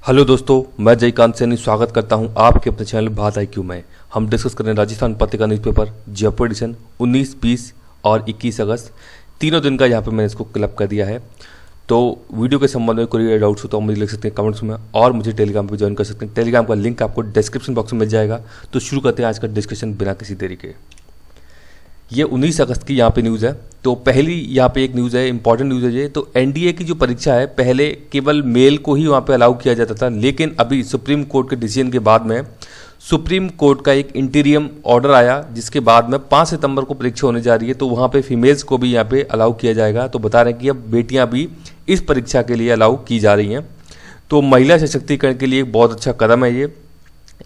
Hello दोस्तों, मैं जयकांत सैनी स्वागत करता हूं आपके अपने चैनल बात IQ में। हम डिस्कस कर रहे हैं राजस्थान पत्रिका न्यूज़पेपर जयपुर एडिशन 19, 20 और 21 अगस्त तीनों दिन का। यहाँ पे मैंने इसको क्लब कर दिया है। तो वीडियो के संबंध में कोई डाउट्स हो तो मुझे लिख सकते हैं कमेंट्स में, और मुझे टेलीग्राम पर ज्वाइन कर सकते हैं। टेलीग्राम का लिंक आपको डिस्क्रिप्शन बॉक्स में मिल जाएगा। तो शुरू करते हैं आज का डिस्कशन बिना किसी देरी के। ये 19 अगस्त की यहाँ पे न्यूज़ है। तो पहली यहाँ पे एक न्यूज़ है, इंपॉर्टेंट न्यूज़ है ये। तो एनडीए की जो परीक्षा है, पहले केवल मेल को ही वहाँ पे अलाउ किया जाता था, लेकिन अभी सुप्रीम कोर्ट के डिसीजन के बाद में सुप्रीम कोर्ट का एक इंटीरियम ऑर्डर आया, जिसके बाद में 5 सितंबर को परीक्षा होने जा रही है। तो वहाँ पे फीमेल्स को भी यहाँ पे अलाउ किया जाएगा। तो बता रहे हैं कि अब बेटियाँ भी इस परीक्षा के लिए अलाउ की जा रही हैं। तो महिला सशक्तिकरण के लिए एक बहुत अच्छा कदम है ये।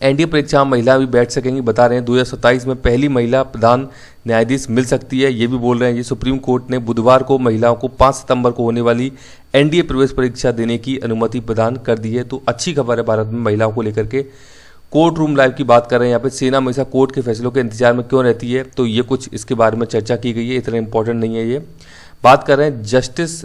एनडीए परीक्षा में महिला भी बैठ सकेंगी। बता रहे हैं 2027 में पहली महिला प्रधान न्यायाधीश मिल सकती है, ये भी बोल रहे हैं। ये सुप्रीम कोर्ट ने बुधवार को महिलाओं को 5 सितंबर को होने वाली एनडीए प्रवेश परीक्षा देने की अनुमति प्रदान कर दी है। तो अच्छी खबर है भारत में महिलाओं को लेकर के। कोर्ट रूम लाइव की बात कर रहे हैं यहाँ पे। सेना हमेशा कोर्ट के फैसलों के इंतजार में क्यों रहती है, तो ये कुछ इसके बारे में चर्चा की गई है। इतना इंपॉर्टेंट नहीं है ये। बात कर रहे हैं जस्टिस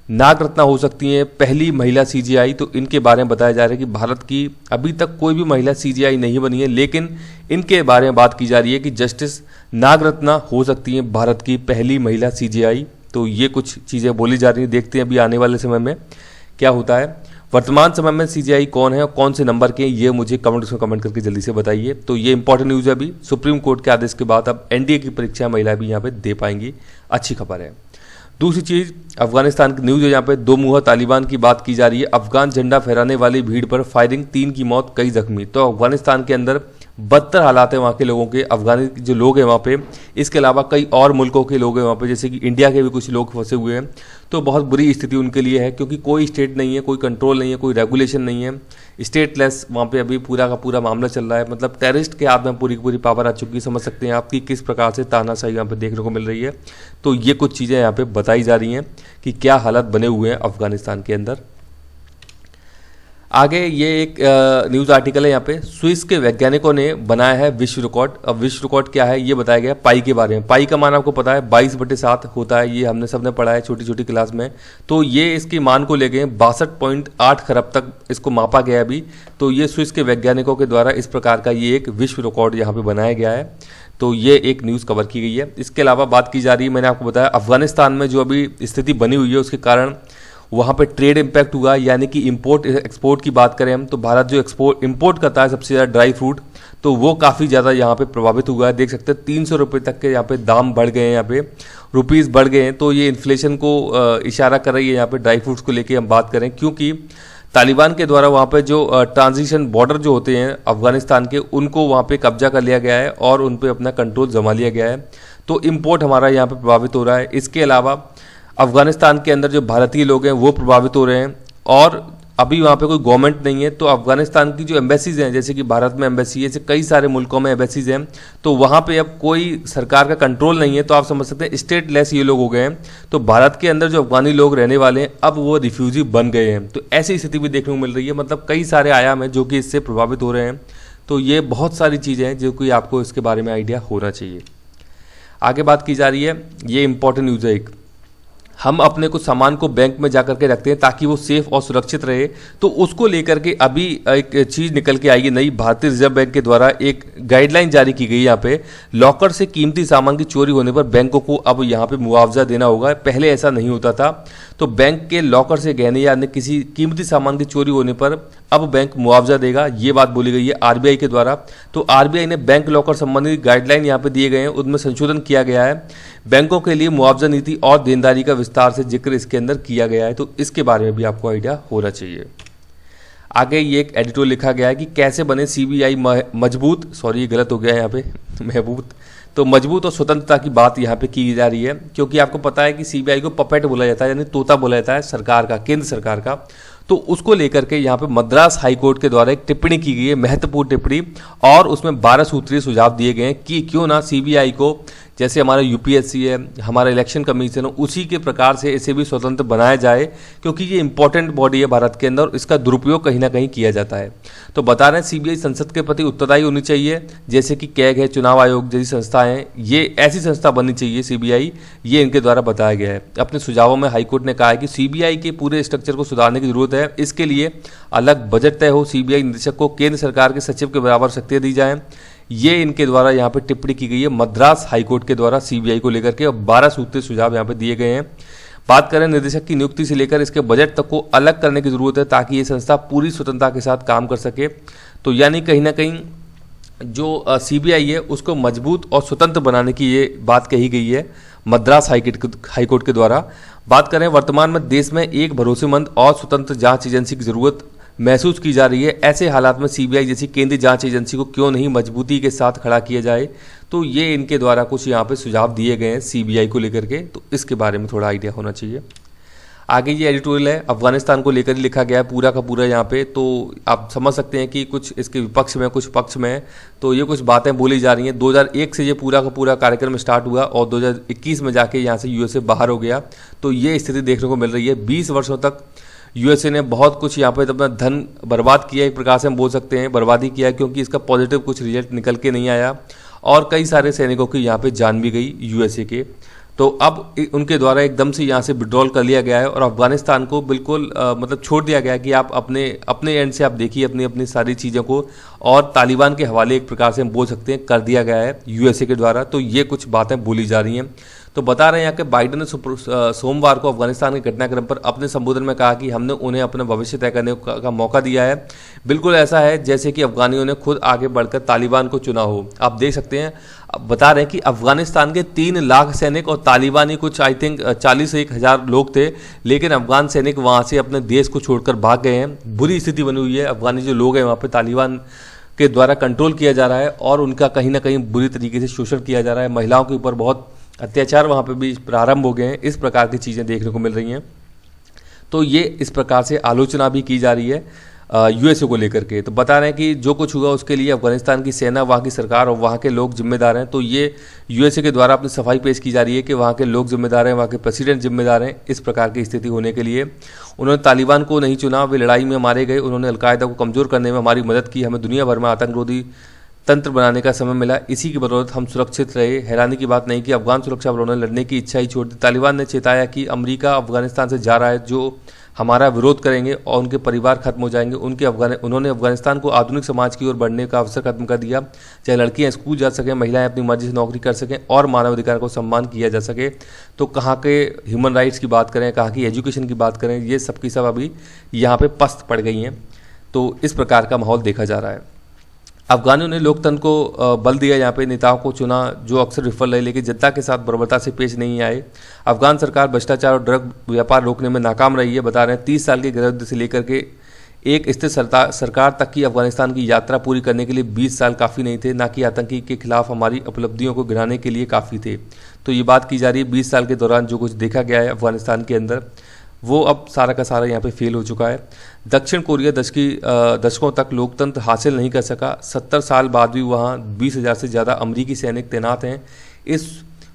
नागरत्ना हो सकती हैं पहली महिला सीजीआई। तो इनके बारे में बताया जा रहा है कि भारत की अभी तक कोई भी महिला सीजीआई नहीं बनी है, लेकिन इनके बारे में बात की जा रही है कि जस्टिस नागरत्ना हो सकती हैं भारत की पहली महिला सीजीआई। तो ये कुछ चीज़ें बोली जा रही हैं। देखते हैं अभी आने वाले समय में क्या होता है। वर्तमान समय में सीजीआई कौन है और कौन से नंबर के, ये मुझे कमेंट्स में कमेंट करके जल्दी से बताइए। तो ये इंपॉर्टेंट न्यूज़ है। अभी सुप्रीम कोर्ट के आदेश के बाद अब एनडीए की परीक्षा महिलाएं भी यहाँ पे दे पाएंगी, अच्छी खबर है। दूसरी चीज़, अफगानिस्तान की न्यूज़ है। यहाँ पे दो मुँहा तालिबान की बात की जा रही है। अफगान झंडा फहराने वाली भीड़ पर फायरिंग, 3 की मौत, कई जख्मी। तो अफगानिस्तान के अंदर बदतर हालात है वहाँ के लोगों के। अफगानी जो लोग हैं वहाँ पे, इसके अलावा कई और मुल्कों के लोग हैं वहाँ पे, जैसे कि इंडिया के भी कुछ लोग फंसे हुए हैं। तो बहुत बुरी स्थिति उनके लिए है, क्योंकि कोई स्टेट नहीं है, कोई कंट्रोल नहीं है, कोई रेगुलेशन नहीं है। स्टेटलेस वहाँ पे अभी पूरा का पूरा मामला चल रहा है। मतलब टेररिस्ट के हाथ में पूरी की पूरी पावर आ चुकी है। समझ सकते हैं आपकी किस प्रकार से तानाशाही यहाँ पे देखने को मिल रही है। तो ये कुछ चीज़ें यहाँ पे बताई जा रही हैं कि क्या हालात बने हुए हैं अफगानिस्तान के अंदर। आगे ये एक न्यूज़ आर्टिकल है यहाँ पे। स्विस के वैज्ञानिकों ने बनाया है विश्व रिकॉर्ड। अब विश्व रिकॉर्ड क्या है ये बताया गया पाई के बारे में। पाई का मान आपको पता है 22/7 होता है। ये हमने सबने पढ़ा है छोटी छोटी क्लास में। तो ये इसके मान को ले गए 62.8 खरब तक इसको मापा गया अभी। तो ये स्विस के वैज्ञानिकों के द्वारा इस प्रकार का ये एक विश्व रिकॉर्ड यहाँ पे बनाया गया है। तो ये एक न्यूज़ कवर की गई है। इसके अलावा बात की जा रही है, मैंने आपको बताया अफगानिस्तान में जो अभी स्थिति बनी हुई है उसके कारण वहाँ पे ट्रेड इम्पैक्ट हुआ, यानी कि इंपोर्ट एक्सपोर्ट की बात करें हम तो भारत जो इंपोर्ट करता है सबसे ज़्यादा ड्राई फ्रूट, तो वो काफ़ी ज़्यादा यहाँ पे प्रभावित हुआ है। देख सकते हैं 300 रुपये तक के यहाँ पे दाम बढ़ गए हैं, यहाँ पे रुपीज़ बढ़ गए हैं। तो ये इन्फ्लेशन को इशारा कर रही है यहाँ पे ड्राई फ्रूट्स को लेके हम बात करें, क्योंकि तालिबान के द्वारा वहाँ पे जो ट्रांजिशन बॉर्डर जो होते हैं अफगानिस्तान के, उनको वहाँ पे कब्जा कर लिया गया है और उन पर अपना कंट्रोल जमा लिया गया है। तो इम्पोर्ट हमारा यहाँ पे प्रभावित हो रहा है। इसके अलावा अफगानिस्तान के अंदर जो भारतीय लोग हैं वो प्रभावित हो रहे हैं, और अभी वहाँ पे कोई गवर्नमेंट नहीं है। तो अफगानिस्तान की जो एम्बेसीज हैं, जैसे कि भारत में एम्बेसी है, जैसे कई सारे मुल्कों में एम्बेसीज हैं, तो वहाँ पे अब कोई सरकार का कंट्रोल नहीं है। तो आप समझ सकते हैं स्टेटलेस ये लोग हो गए हैं। तो भारत के अंदर जो अफगानी लोग रहने वाले हैं अब वो रिफ्यूजी बन गए हैं। तो ऐसी स्थिति भी देखने को मिल रही है। मतलब कई सारे आयाम हैं जो कि इससे प्रभावित हो रहे हैं। तो ये बहुत सारी चीज़ें हैं जो कि आपको इसके बारे में आइडिया होना चाहिए। आगे बात की जा रही है, ये इंपॉर्टेंट न्यूज़ है एक। हम अपने कुछ सामान को बैंक में जाकर के रखते हैं ताकि वो सेफ और सुरक्षित रहे। तो उसको लेकर के अभी एक चीज़ निकल के आई नई। भारतीय रिजर्व बैंक के द्वारा एक गाइडलाइन जारी की गई यहाँ पे। लॉकर से कीमती सामान की चोरी होने पर बैंकों को अब यहाँ पे मुआवजा देना होगा। पहले ऐसा नहीं होता था। तो बैंक के लॉकर से गहने या अन्य किसी कीमती सामान की चोरी होने पर अब बैंक मुआवजा देगा, ये बात बोली गई है आरबीआई के द्वारा। तो आरबीआई ने बैंक लॉकर संबंधी गाइडलाइन यहाँ पे दिए गए हैं, उनमें संशोधन किया गया है। बैंकों के लिए मुआवजा नीति और देनदारी का विस्तार से जिक्र इसके अंदर किया गया है। तो इसके बारे में भी आपको आइडिया होना चाहिए। आगे ये एक एडिटोरियल लिखा गया है कि कैसे बने सीबीआई मजबूत, सॉरी ये गलत हो गया है यहाँ पे, महबूत। तो मजबूत और स्वतंत्रता की बात यहाँ पे की जा रही है, क्योंकि आपको पता है कि सीबीआई को पपेट बोला जाता है, यानी तोता बोला जाता है सरकार का, केंद्र सरकार का। तो उसको लेकर के यहाँ पे मद्रास हाईकोर्ट के द्वारा एक टिप्पणी की गई है, महत्वपूर्ण टिप्पणी, और उसमें 12 सूत्रीय सुझाव दिए गए हैं कि क्यों ना सीबीआई को जैसे हमारा यूपीएससी है, हमारा इलेक्शन कमीशन है, उसी के प्रकार से इसे भी स्वतंत्र बनाया जाए, क्योंकि ये इंपॉर्टेंट बॉडी है भारत के अंदर और इसका दुरुपयोग कहीं ना कहीं किया जाता है। तो बता रहे हैं सीबीआई संसद के प्रति उत्तरदायी होनी चाहिए, जैसे कि कैग है, चुनाव आयोग जैसी संस्थाएं, ये ऐसी संस्था बननी चाहिए सीबीआई, ये इनके द्वारा बताया गया है। अपने सुझावों में हाईकोर्ट ने कहा है कि सीबीआई के पूरे स्ट्रक्चर को सुधारने की जरूरत है। इसके लिए अलग बजट तय हो, सीबीआई निदेशक को केंद्र सरकार के सचिव के बराबर शक्तियां दी जाएं। ये इनके द्वारा यहाँ पे टिप्पणी की गई है मद्रास हाईकोर्ट के द्वारा सीबीआई को लेकर के, और 12 सूत्रीय सुझाव यहाँ पे दिए गए हैं। बात करें निदेशक की नियुक्ति से लेकर इसके बजट तक को अलग करने की जरूरत है, ताकि ये संस्था पूरी स्वतंत्रता के साथ काम कर सके। तो यानी कहीं ना कहीं जो सीबीआई है उसको मजबूत और स्वतंत्र बनाने की ये बात कही गई है मद्रास हाईकोर्ट के द्वारा। बात करें वर्तमान में देश में एक भरोसेमंद और स्वतंत्र जांच एजेंसी की जरूरत महसूस की जा रही है। ऐसे हालात में सीबीआई जैसी केंद्रीय जांच एजेंसी को क्यों नहीं मजबूती के साथ खड़ा किया जाए। तो ये इनके द्वारा कुछ यहाँ पे सुझाव दिए गए हैं सीबीआई को लेकर के, तो इसके बारे में थोड़ा आइडिया होना चाहिए। आगे ये एडिटोरियल है अफगानिस्तान को लेकर ही लिखा गया है पूरा का पूरा यहाँ पे, तो आप समझ सकते हैं कि कुछ इसके विपक्ष में कुछ पक्ष में, तो ये कुछ बातें बोली जा रही हैं। 2001 से ये पूरा का पूरा कार्यक्रम स्टार्ट हुआ और 2021 में जाके यहाँ से यूएसए बाहर हो गया। तो ये स्थिति देखने को मिल रही है। 20 वर्षों तक यूएसए ने बहुत कुछ यहाँ पे अपना धन बर्बाद किया, एक प्रकार से हम बोल सकते हैं बर्बादी किया, क्योंकि इसका पॉजिटिव कुछ रिजल्ट निकल के नहीं आया और कई सारे सैनिकों की यहाँ पे जान भी गई यूएसए के। तो अब उनके द्वारा एकदम से यहाँ से विड्रॉल कर लिया गया है और अफगानिस्तान को बिल्कुल मतलब छोड़ दिया गया है कि आप अपने एंड से आप देखिए अपनी अपनी सारी चीज़ों को, और तालिबान के हवाले एक प्रकार से हम बोल सकते हैं कर दिया गया है यूएसए के द्वारा। तो ये कुछ बातें बोली जा रही हैं। तो बता रहे हैं यहाँ के बाइडेन ने सोमवार को अफगानिस्तान के घटनाक्रम पर अपने संबोधन में कहा कि हमने उन्हें अपना भविष्य तय करने का मौका दिया है। बिल्कुल ऐसा है जैसे कि अफगानियों ने खुद आगे बढ़कर तालिबान को चुना हो। आप देख सकते हैं, बता रहे हैं कि अफगानिस्तान के 3 लाख सैनिक और तालिबानी कुछ आई थिंक 40 से 1,000 लोग थे, लेकिन अफगान सैनिक वहाँ से अपने देश को छोड़कर भाग गए हैं। बुरी स्थिति बनी हुई है। अफगानी जो लोग हैं वहाँ पर तालिबान के द्वारा कंट्रोल किया जा रहा है और उनका कहीं ना कहीं बुरी तरीके से शोषण किया जा रहा है। महिलाओं के ऊपर बहुत अत्याचार वहाँ पे भी प्रारंभ हो गए हैं। इस प्रकार की चीज़ें देखने को मिल रही हैं। तो ये इस प्रकार से आलोचना भी की जा रही है यूएसए को लेकर के। तो बता रहे हैं कि जो कुछ हुआ उसके लिए अफगानिस्तान की सेना, वहाँ की सरकार और वहाँ के लोग जिम्मेदार हैं। तो ये यूएसए के द्वारा अपनी सफाई पेश की जा रही है कि वहाँ के लोग जिम्मेदार हैं, वहाँ के प्रेसिडेंट जिम्मेदार हैं इस प्रकार की स्थिति होने के लिए। उन्होंने तालिबान को नहीं चुना, वे लड़ाई में मारे गए। उन्होंने अलकायदा को कमज़ोर करने में हमारी मदद की। हमें दुनिया भर में आतंकरोधी तंत्र बनाने का समय मिला, इसी की बदौलत हम सुरक्षित रहे। हैरानी की बात नहीं कि अफगान सुरक्षा बलों ने लड़ने की इच्छा ही छोड़ दी। तालिबान ने चेताया कि अमेरिका अफगानिस्तान से जा रहा है, जो हमारा विरोध करेंगे और उनके परिवार खत्म हो जाएंगे। उन्होंने अफगानिस्तान को आधुनिक समाज की ओर बढ़ने का अवसर खत्म कर दिया, चाहे लड़कियां स्कूल जा सकें, महिलाएं अपनी मर्जी से नौकरी कर सकें और मानवाधिकार को सम्मान किया जा सके। तो कहाँ के ह्यूमन राइट्स की बात करें, कहाँ की एजुकेशन की बात करें, ये सब की सब अभी यहाँ पे पस्त पड़ गई हैं। तो इस प्रकार का माहौल देखा जा रहा है। अफगानियों ने लोकतंत्र को बल दिया, यहाँ पे नेताओं को चुना जो अक्सर विफल रहे, लेकिन जनता के साथ बर्बरता से पेश नहीं आए। अफगान सरकार भ्रष्टाचार और ड्रग व्यापार रोकने में नाकाम रही है। बता रहे हैं 30 साल के गृहयुद्ध से लेकर के एक स्थिर सरकार तक की अफगानिस्तान की यात्रा पूरी करने के लिए 20 साल काफ़ी नहीं थे, ना कि आतंकी के खिलाफ हमारी उपलब्धियों को गिराने के लिए काफ़ी थे। तो ये बात की जा रही है 20 साल के दौरान जो कुछ देखा गया है अफगानिस्तान के अंदर, वो अब सारा का सारा यहाँ पे फेल हो चुका है। दक्षिण कोरिया दशकों तक लोकतंत्र हासिल नहीं कर सका। 70 साल बाद भी वहाँ 20,000 से ज़्यादा अमरीकी सैनिक तैनात हैं। इस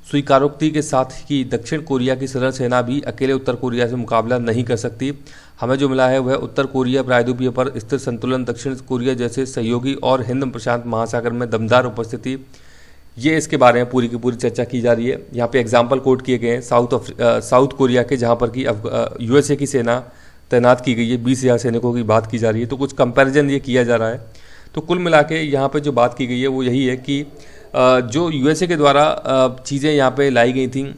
स्वीकारोक्ति के साथ ही दक्षिण कोरिया की सरल सेना भी अकेले उत्तर कोरिया से मुकाबला नहीं कर सकती। हमें जो मिला है वह उत्तर कोरिया प्रायद्वीपीय पर स्थिर संतुलन, दक्षिण कोरिया जैसे सहयोगी और हिंद प्रशांत महासागर में दमदार उपस्थिति, ये इसके बारे में पूरी की पूरी चर्चा की जा रही है। यहाँ पे एग्जाम्पल कोट किए गए हैं साउथ कोरिया के, जहाँ पर कि यूएसए की सेना तैनात की गई है। 20,000 सैनिकों की बात की जा रही है। तो कुछ कंपैरिजन ये किया जा रहा है। तो कुल मिला के यहाँ पर जो बात की गई है वो यही है कि जो यूएसए के द्वारा चीज़ें यहाँ पे लाई गई थी,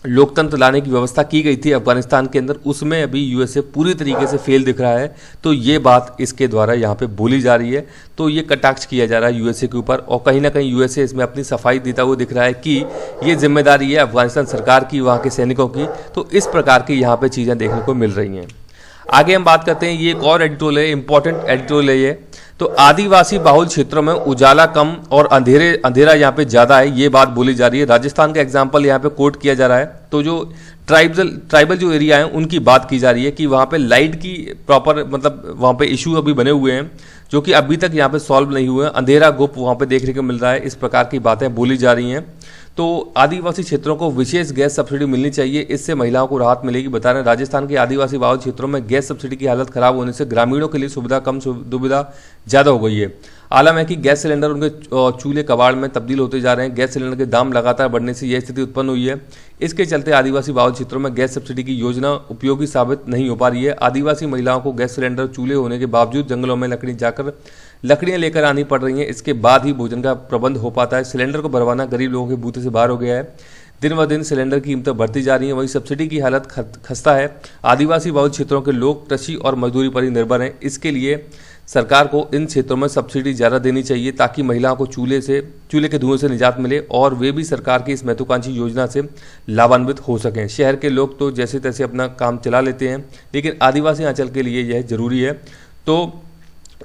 लोकतंत्र लाने की व्यवस्था की गई थी अफगानिस्तान के अंदर, उसमें अभी यूएसए पूरी तरीके से फेल दिख रहा है। तो ये बात इसके द्वारा यहाँ पे बोली जा रही है। तो ये कटाक्ष किया जा रहा है यूएसए के ऊपर, और कहीं ना कहीं यूएसए इसमें अपनी सफाई देता हुआ दिख रहा है कि ये जिम्मेदारी है अफगानिस्तान सरकार की, वहाँ के सैनिकों की। तो इस प्रकार की यहाँ पर चीज़ें देखने को मिल रही हैं। आगे हम बात करते हैं, ये एक और एडिटोरियल है, इंपॉर्टेंट एडिटोरियल है ये। तो आदिवासी बाहुल क्षेत्रों में उजाला कम और अंधेरा यहाँ पे ज़्यादा है, ये बात बोली जा रही है। राजस्थान का एग्जाम्पल यहाँ पे कोट किया जा रहा है। तो जो ट्राइबल जो एरिया है उनकी बात की जा रही है कि वहाँ पे लाइट की प्रॉपर मतलब वहाँ पे इशू अभी बने हुए हैं जो कि अभी तक यहाँ पे सॉल्व नहीं हुए हैं। अंधेरा गुप वहाँ पे देखने को मिल रहा है, इस प्रकार की बातें बोली जा रही हैं। तो आदिवासी क्षेत्रों को विशेष गैस सब्सिडी मिलनी चाहिए, इससे महिलाओं को राहत मिलेगी। बता रहे हैं राजस्थान के आदिवासी बाहुल क्षेत्रों में गैस सब्सिडी की हालत खराब होने से ग्रामीणों के लिए सुविधा कम दुविधा ज़्यादा हो गई है। आलम है कि गैस सिलेंडर उनके चूल्हे कबाड़ में तब्दील होते जा रहे हैं। गैस सिलेंडर के दाम लगातार बढ़ने से यह स्थिति उत्पन्न हुई है। इसके चलते आदिवासी बाहुल क्षेत्रों में गैस सब्सिडी की योजना उपयोगी साबित नहीं हो पा रही है। आदिवासी महिलाओं को गैस सिलेंडर चूल्हे होने के बावजूद जंगलों में लकड़ियां लेकर आनी पड़ रही हैं। इसके बाद ही भोजन का प्रबंध हो पाता है। सिलेंडर को भरवाना गरीब लोगों के बूते से बाहर हो गया है। दिन ब दिन सिलेंडर की कीमतें बढ़ती जा रही हैं, वहीं सब्सिडी की हालत खस्ता है। आदिवासी बहुल क्षेत्रों के लोग कृषि और मजदूरी पर ही निर्भर हैं। इसके लिए सरकार को इन क्षेत्रों में सब्सिडी ज़्यादा देनी चाहिए ताकि महिलाओं को चूल्हे के धुएं से निजात मिले और वे भी सरकार की इस महत्वाकांक्षी योजना से लाभान्वित हो सकें। शहर के लोग तो जैसे तैसे अपना काम चला लेते हैं, लेकिन आदिवासी अंचल के लिए यह जरूरी है। तो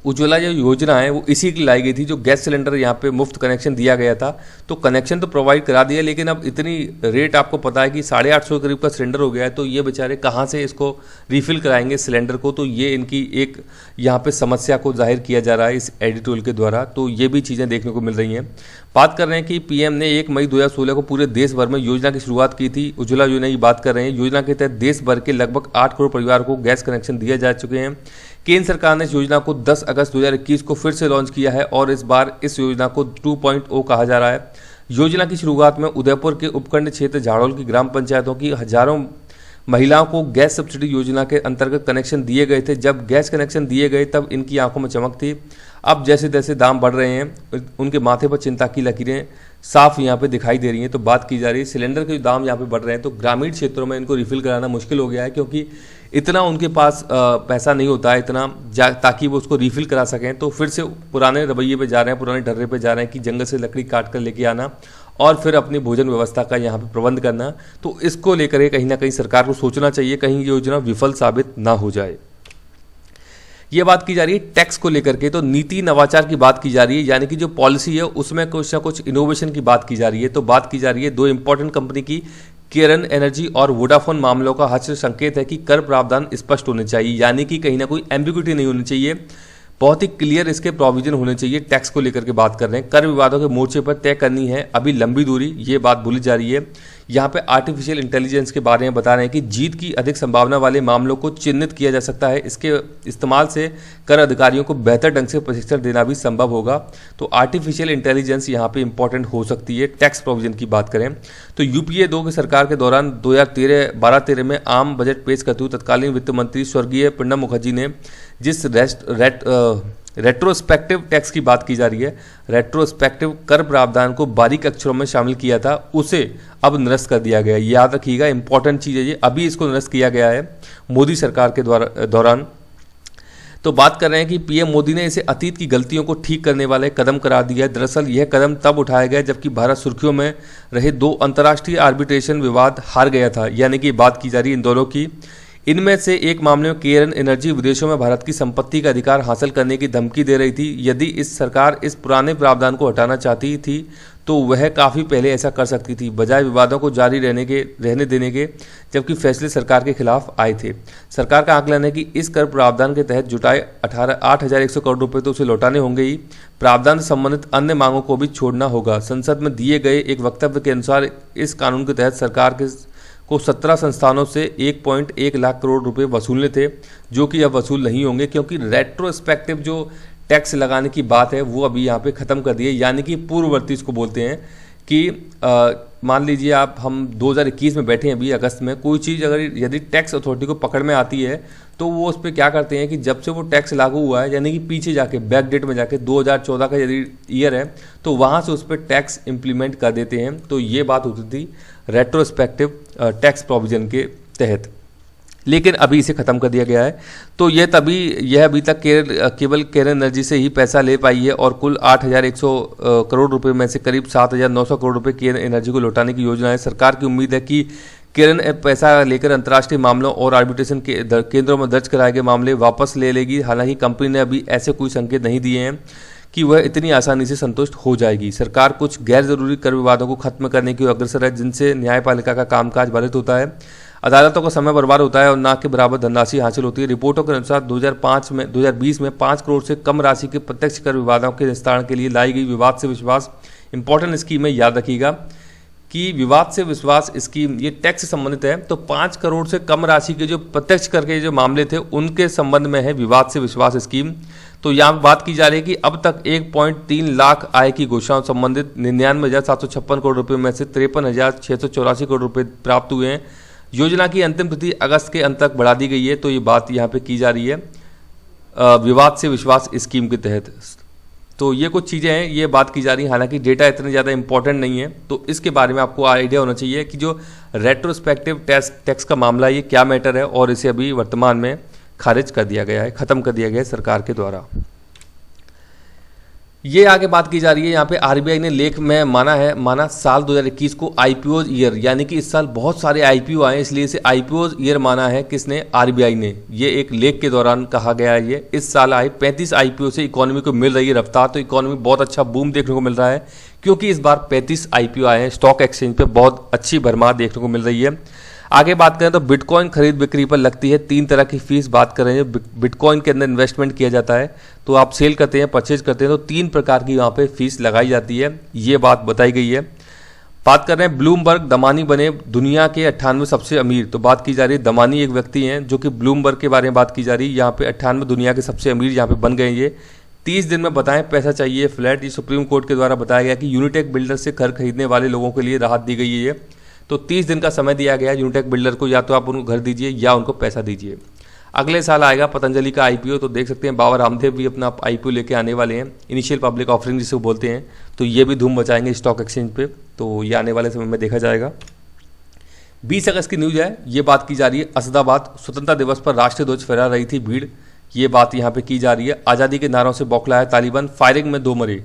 उज्ज्वला जो योजना है वो इसी के लिए लाई गई थी, जो गैस सिलेंडर यहाँ पे मुफ्त कनेक्शन दिया गया था। तो कनेक्शन तो प्रोवाइड करा दिया, लेकिन अब इतनी रेट आपको पता है कि 850 करीब का सिलेंडर हो गया है। तो ये बेचारे कहाँ से इसको रिफिल कराएंगे सिलेंडर को, तो ये इनकी एक यहाँ पे समस्या को जाहिर किया जा रहा है इस एडिटोरियल के द्वारा। तो ये भी चीज़ें देखने को मिल रही हैं। बात कर रहे हैं कि पीएम ने 1 मई 2016 को पूरे देश भर में योजना की शुरुआत की थी। उज्ज्वला योजना की बात कर रहे हैं। योजना के तहत देश भर के लगभग 8 करोड़ परिवार को गैस कनेक्शन दिए जा चुके हैं। केंद्र सरकार ने इस योजना को 10 अगस्त 2021 को फिर से लॉन्च किया है और इस बार इस योजना को 2.0 कहा जा रहा है। योजना की शुरुआत में उदयपुर के उपखंड क्षेत्र झाड़ोल की ग्राम पंचायतों की हजारों महिलाओं को गैस सब्सिडी योजना के अंतर्गत कनेक्शन दिए गए थे। जब गैस कनेक्शन दिए गए तब इनकी आंखों में चमक थी। अब जैसे जैसे दाम बढ़ रहे हैं उनके माथे पर चिंता की लकीरें साफ यहाँ पे दिखाई दे रही हैं। तो बात की जा रही है सिलेंडर के दाम यहाँ पे बढ़ रहे हैं, तो ग्रामीण क्षेत्रों में इनको रिफिल कराना मुश्किल हो गया है, क्योंकि इतना उनके पास पैसा नहीं होता है इतना ताकि वो उसको रिफिल करा सकें। तो फिर से पुराने रवैये पे जा रहे हैं, पुराने ढर्रे पे जा रहे हैं कि जंगल से लकड़ी काट कर लेके आना और फिर अपनी भोजन व्यवस्था का यहाँ पे प्रबंध करना। तो इसको लेकर कहीं ना कहीं सरकार को सोचना चाहिए, कहीं ये योजना विफल साबित ना हो जाए। ये बात की जा रही है टैक्स को लेकर के, तो नीति नवाचार की बात की जा रही है, यानी कि जो पॉलिसी है उसमें कुछ ना कुछ इनोवेशन की बात की जा रही है। तो बात की जा रही है 2 इंपॉर्टेंट कंपनी की, केरन एनर्जी और वोडाफोन मामलों का हर्ष संकेत है कि कर प्रावधान स्पष्ट होने चाहिए, यानी कि कहीं ना कोई एम्बिग्युइटी नहीं होनी चाहिए, बहुत ही क्लियर इसके प्रोविजन होने चाहिए। टैक्स को लेकर के बात कर रहे हैं। कर विवादों के मोर्चे पर तय करनी है अभी लंबी दूरी, ये बात बोली जा रही है। यहाँ पे आर्टिफिशियल इंटेलिजेंस के बारे में बता रहे हैं कि जीत की अधिक संभावना वाले मामलों को चिन्हित किया जा सकता है। इसके इस्तेमाल से कर अधिकारियों को बेहतर ढंग से प्रशिक्षण देना भी संभव होगा। तो आर्टिफिशियल इंटेलिजेंस यहाँ पे इंपॉर्टेंट हो सकती है। टैक्स प्रोविजन की बात करें तो यूपीए 2 की सरकार के दौरान 2012-13 में आम बजट पेश करते हुए तत्कालीन वित्त मंत्री स्वर्गीय प्रणब मुखर्जी ने जिस रेट्रोस्पेक्टिव टैक्स की बात की जा रही है, रेट्रोस्पेक्टिव कर प्रावधान को बारीक अक्षरों में शामिल किया था, उसे अब निरस्त कर दिया गया है। याद रखिएगा, इंपॉर्टेंट चीज़ है ये, अभी इसको निरस्त किया गया है मोदी सरकार के दौरान। तो बात कर रहे हैं कि पीएम मोदी ने इसे अतीत की गलतियों को ठीक करने वाले कदम करार दिया है। दरअसल यह कदम तब उठाया गया जबकि भारत सुर्खियों में रहे 2 अंतर्राष्ट्रीय आर्बिट्रेशन विवाद हार गया था, यानी कि बात की जा रही है इन दोनों की। इनमें से एक मामले में केरन एनर्जी विदेशों में भारत की संपत्ति का अधिकार हासिल करने की धमकी दे रही थी। यदि इस सरकार इस पुराने प्रावधान को हटाना चाहती थी तो वह काफ़ी पहले ऐसा कर सकती थी, बजाय विवादों को जारी रहने देने के, जबकि फैसले सरकार के खिलाफ आए थे। सरकार का आकलन है कि इस कर प्रावधान के तहत जुटाए 8,100 करोड़ रुपए तो उसे लौटाने होंगे ही, प्रावधान से संबंधित अन्य मांगों को भी छोड़ना होगा। संसद में दिए गए एक वक्तव्य के अनुसार इस कानून के तहत सरकार को 17 संस्थानों से 1.1 लाख करोड़ रुपए वसूलने थे, जो कि अब वसूल नहीं होंगे, क्योंकि रेट्रोस्पेक्टिव जो टैक्स लगाने की बात है वो अभी यहाँ पे ख़त्म कर दी है। यानी कि पूर्ववर्ती इसको बोलते हैं कि मान लीजिए हम 2021 में बैठे हैं अभी अगस्त में, कोई चीज़ अगर यदि टैक्स अथॉरिटी को पकड़ में आती है तो वो उस पर क्या करते हैं कि जब से वो टैक्स लागू हुआ है, यानी कि पीछे जाके बैक डेट में जाके 2014 का यदि ईयर है तो वहाँ से उस पर टैक्स इम्प्लीमेंट कर देते हैं। तो ये बात होती थी रेट्रोस्पेक्टिव टैक्स प्रोविजन के तहत, लेकिन अभी इसे ख़त्म कर दिया गया है। तो यह अभी तक केवल केरन एनर्जी से ही पैसा ले पाई है और कुल 8,100 करोड़ रुपए में से करीब 7,900 करोड़ रुपए केरन एनर्जी को लौटाने की योजना है। सरकार की उम्मीद है कि केरन पैसा लेकर अंतर्राष्ट्रीय मामलों और आर्बिट्रेशन के केंद्रों में दर्ज कराए गए मामले वापस ले लेगी। हालांकि कंपनी ने अभी ऐसे कोई संकेत नहीं दिए हैं कि वह इतनी आसानी से संतुष्ट हो जाएगी। सरकार कुछ गैर जरूरी कर विवादों को खत्म करने की अग्रसर है, जिनसे न्यायपालिका का कामकाज बाधित होता है, अदालतों का समय बर्बाद होता है और ना के बराबर धनराशि हासिल होती है। रिपोर्टों के अनुसार 2020 में 5 करोड़ से कम राशि के प्रत्यक्ष कर विवादों के निस्तारण के लिए लाई गई विवाद से विश्वास इंपॉर्टेंट स्कीम है। याद रखिएगा कि विवाद से विश्वास स्कीम ये टैक्स से संबंधित है, तो 5 करोड़ से कम राशि के जो प्रत्यक्ष कर के जो मामले थे उनके संबंध में है विवाद से विश्वास स्कीम। तो यहाँ बात की जा रही है कि अब तक 1.3 लाख आय की घोषणा संबंधित 99,756 करोड़ रुपए में से 53,684 करोड़ रुपए प्राप्त हुए हैं। योजना की अंतिम तिथि अगस्त के अंत तक बढ़ा दी गई है। तो ये बात यहाँ पे की जा रही है विवाद से विश्वास स्कीम के तहत। तो ये कुछ चीज़ें हैं, ये बात की जा रही है। हालांकि डेटा इतने ज़्यादा इंपॉर्टेंट नहीं है, तो इसके बारे में आपको आइडिया होना चाहिए कि जो रेट्रोस्पेक्टिव टैक्स का मामला ये क्या मैटर है और इसे अभी वर्तमान में खारिज कर दिया गया है, ख़त्म कर दिया गया है सरकार के द्वारा। ये आगे बात की जा रही है यहाँ पे आरबीआई ने लेख में माना साल 2021 को आईपीओ ईयर, यानी कि इस साल बहुत सारे आईपीओ आए, इसलिए इसे आईपीओ ईयर माना है। किसने? आरबीआई ने। ये एक लेख के दौरान कहा गया है। ये इस साल आए 35 आईपीओ से इकोनॉमी को मिल रही है रफ्तार। तो इकोनॉमी बहुत अच्छा बूम देखने को मिल रहा है, क्योंकि इस बार 35 आईपीओ आए हैं। स्टॉक एक्सचेंज पे बहुत अच्छी भरमार देखने को मिल रही है। आगे बात करें तो बिटकॉइन खरीद बिक्री पर लगती है 3 तरह की फीस। बात कर रहे हैं बिटकॉइन के अंदर इन्वेस्टमेंट किया जाता है, तो आप सेल करते हैं, परचेज करते हैं, तो 3 प्रकार की वहाँ पे फीस लगाई जाती है, ये बात बताई गई है। बात कर रहे हैं ब्लूमबर्ग दमानी बने दुनिया के 98 सबसे अमीर। तो बात की जा रही है दमानी एक व्यक्ति हैं जो कि ब्लूमबर्ग के बारे में बात की जा रही है। यहाँ पे 98 दुनिया के सबसे अमीर यहाँ पे बन गए ये। 30 दिन में बताएं पैसा चाहिए फ्लैट। ये सुप्रीम कोर्ट के द्वारा बताया गया कि यूनिटेक बिल्डर से घर खरीदने वाले लोगों के लिए राहत दी गई है ये। तो 30 दिन का समय दिया गया है यूनिटेक बिल्डर को, या तो आप उनको घर दीजिए या उनको पैसा दीजिए। अगले साल आएगा पतंजलि का आईपीओ। तो देख सकते हैं बाबा रामदेव भी अपना आईपीओ लेके आने वाले हैं, इनिशियल पब्लिक ऑफरिंग जिसे बोलते हैं। तो ये भी धूम मचाएंगे स्टॉक एक्सचेंज पे, तो ये आने वाले समय में देखा जाएगा। 20 अगस्त की न्यूज़ है, ये बात की जा रही है असदाबाद स्वतंत्रता दिवस पर राष्ट्रीय ध्वज फहरा रही थी भीड़, ये बात यहाँ पे की जा रही है। आज़ादी के नारों से बौखलाया तालिबान, फायरिंग में 2 मरे।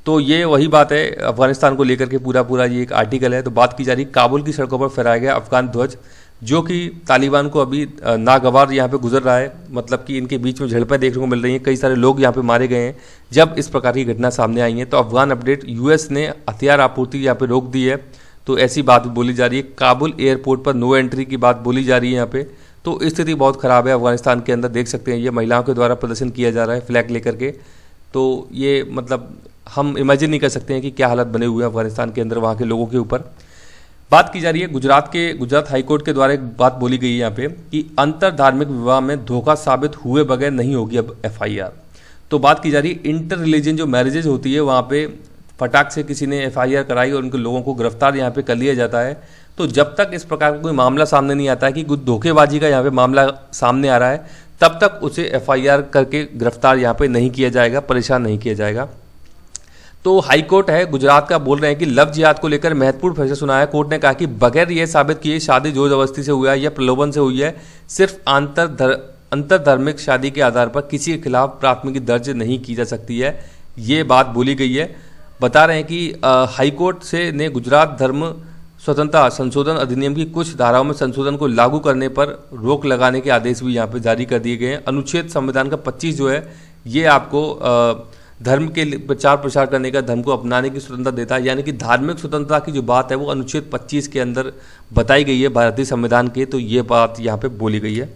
तो ये वही बात है अफगानिस्तान को लेकर के पूरा ये एक आर्टिकल है। तो बात की जा रही काबुल की सड़कों पर फहराया गया अफगान ध्वज, जो कि तालिबान को अभी नागवार यहाँ पे गुजर रहा है, मतलब कि इनके बीच में झड़पें देखने को मिल रही हैं, कई सारे लोग यहाँ पे मारे गए हैं जब इस प्रकार की घटना सामने आई है। तो अफगान अपडेट, यूएस ने हथियार आपूर्ति यहाँ पे रोक दी है, तो ऐसी बात बोली जा रही है। काबुल एयरपोर्ट पर नो एंट्री की बात बोली जा रही है यहाँ पे। तो स्थिति बहुत ख़राब है अफगानिस्तान के अंदर, देख सकते हैं ये महिलाओं के द्वारा प्रदर्शन किया जा रहा है फ्लैग लेकर के। तो ये मतलब हम इमेजिन नहीं कर सकते हैं कि क्या हालत बने हुए हैं अफगानिस्तान के अंदर वहाँ के लोगों के ऊपर। बात की जा रही है गुजरात हाईकोर्ट के द्वारा एक बात बोली गई है यहाँ पे कि अंतर धार्मिक विवाह में धोखा साबित हुए बगैर नहीं होगी अब एफआईआर। तो बात की जा रही है इंटर रिलीजन जो मैरिजेज होती है वहाँ पे फटाक से किसी ने एफआईआर कराई और उनके लोगों को गिरफ्तार यहाँ पे कर लिया जाता है। तो जब तक इस प्रकार का कोई मामला सामने नहीं आता है कि कुछ धोखेबाजी का यहाँ पे मामला सामने आ रहा है, तब तक उसे एफआईआर करके गिरफ्तार यहाँ पे नहीं किया जाएगा, परेशान नहीं किया जाएगा। तो हाई कोर्ट है गुजरात का बोल रहे हैं कि लव जिहाद को लेकर महत्वपूर्ण फैसला सुनाया। कोर्ट ने कहा कि बगैर यह साबित किए शादी जोर जबरदस्ती से हुआ है या प्रलोभन से हुई है, सिर्फ अंतरधार्मिक शादी के आधार पर किसी के खिलाफ प्राथमिकी दर्ज नहीं की जा सकती है, ये बात बोली गई है। बता रहे हैं कि हाई कोर्ट से ने गुजरात धर्म स्वतंत्रता संशोधन अधिनियम की कुछ धाराओं में संशोधन को लागू करने पर रोक लगाने के आदेश भी यहाँ पे जारी कर दिए गए हैं। अनुच्छेद संविधान का 25 जो है ये आपको धर्म के प्रचार प्रसार करने का, धर्म को अपनाने की स्वतंत्रता देता है, यानी कि धार्मिक स्वतंत्रता की जो बात है वो अनुच्छेद 25 के अंदर बताई गई है भारतीय संविधान के। तो ये बात यहाँ पे बोली गई है।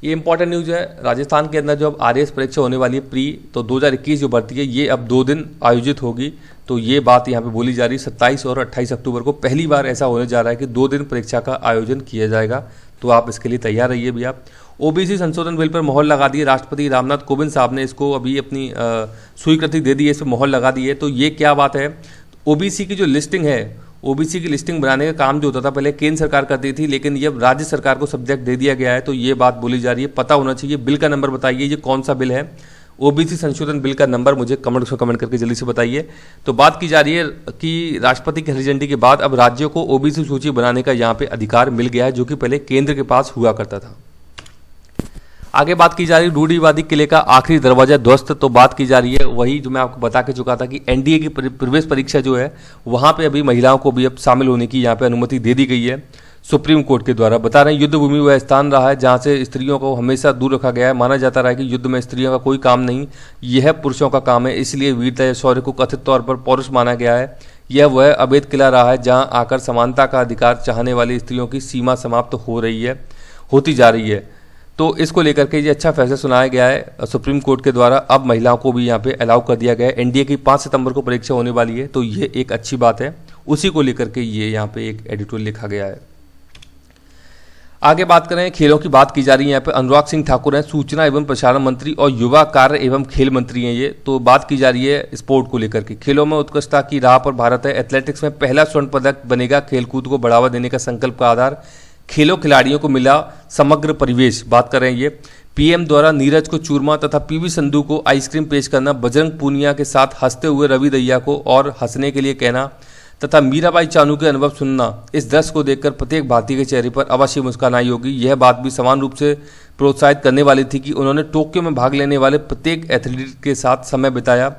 ये इंपॉर्टेंट न्यूज़ है। राजस्थान के अंदर जो अब आरएएस परीक्षा होने वाली है प्री, तो 2021 जो भर्ती है ये अब 2 दिन आयोजित होगी। तो ये बात यहाँ पे बोली जा रही है 27 और 28 अक्टूबर को पहली बार ऐसा होने जा रहा है कि 2 दिन परीक्षा का आयोजन किया जाएगा। तो आप इसके लिए तैयार रहिए भैया। ओबीसी संशोधन बिल पर मोहर लगा दी है राष्ट्रपति रामनाथ कोविंद साहब ने, इसको अभी अपनी स्वीकृति दे दी है, इस पर मोहर लगा दी है। तो ये क्या बात है, ओबीसी की जो लिस्टिंग है, ओबीसी की लिस्टिंग बनाने का काम जो होता था पहले केंद्र सरकार करती थी, लेकिन ये राज्य सरकार को सब्जेक्ट दे दिया गया है। तो ये बात बोली जा रही है, पता होना चाहिए। बिल का नंबर बताइए, ये कौन सा बिल है, ओबीसी संशोधन बिल का नंबर मुझे कमेंट करके जल्दी से बताइए। तो बात की जा रही है कि राष्ट्रपति की हरी झंडी के बाद अब राज्यों को ओबीसी सूची बनाने का यहाँ पे अधिकार मिल गया है, जो कि पहले केंद्र के पास हुआ करता था। आगे बात की जा रही है रूढ़िवादी किले का आखिरी दरवाजा ध्वस्त। तो बात की जा रही है वही जो मैं आपको बता के चुका था कि एनडीए की प्रवेश परीक्षा जो है वहाँ पे अभी महिलाओं को भी अब शामिल होने की यहाँ पे अनुमति दे दी गई है। सुप्रीम कोर्ट के द्वारा। बता रहे हैं युद्ध भूमि वह स्थान रहा है जहां से स्त्रियों को हमेशा दूर रखा गया है। माना जाता रहा है कि युद्ध में स्त्रियों का कोई काम नहीं, यह पुरुषों का काम है, इसलिए वीरता या शौर्य को कथित तौर पर पौरुष माना गया है। यह वह अवैध किला रहा है जहां आकर समानता का अधिकार चाहने वाली स्त्रियों की सीमा समाप्त होती जा रही है। तो इसको लेकर के ये अच्छा फैसला सुनाया गया है सुप्रीम कोर्ट के द्वारा। अब महिलाओं को भी यहाँ पे अलाउ कर दिया गया है। एनडीए की 5 सितंबर को परीक्षा होने वाली है, तो ये एक अच्छी बात है। उसी को लेकर के ये यहाँ पे एक एडिटोरियल लिखा गया है। आगे बात करें, खेलों की बात की जा रही है। यहाँ पे अनुराग सिंह ठाकुर हैं, सूचना एवं प्रसारण मंत्री और युवा कार्य एवं खेल मंत्री हैं ये। तो बात की जा रही है स्पोर्ट को लेकर के। खेलों में उत्कृष्टता की राह पर भारत है। एथलेटिक्स में पहला स्वर्ण पदक बनेगा। खेलकूद को बढ़ावा देने का संकल्प का आधार, खेलों खिलाड़ियों को मिला समग्र परिवेश। बात कर रहे हैं ये। पीएम द्वारा नीरज को चूरमा तथा पीवी संधू को आइसक्रीम पेश करना, बजरंग पूनिया के साथ हंसते हुए रवि दहिया को और हंसने के लिए कहना तथा मीराबाई चानू के अनुभव सुनना, इस दृश्य को देखकर प्रत्येक भारतीय के चेहरे पर अवश्य मुस्कान आई होगी। यह बात भी समान रूप से प्रोत्साहित करने वाली थी कि उन्होंने टोक्यो में भाग लेने वाले प्रत्येक एथलीट के साथ समय बिताया।